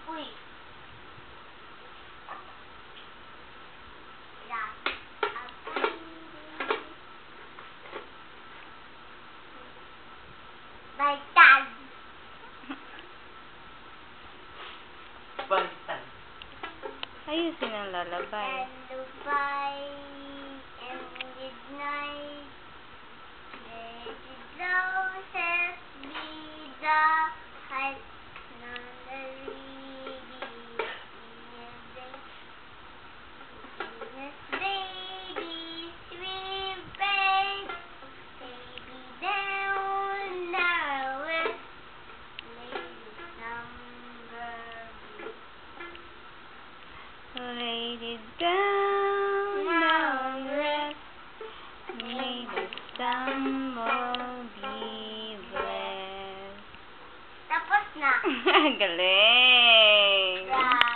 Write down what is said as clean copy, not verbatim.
Uy! Baliktad! Baliktad. Ayusin ang lalabay. Lalabay and midnight. Let it roses be the height. None the baby, sweet babe, baby down now, lady number. Lay it down, now rest. May the stumble be blessed. Tapos na. Galing.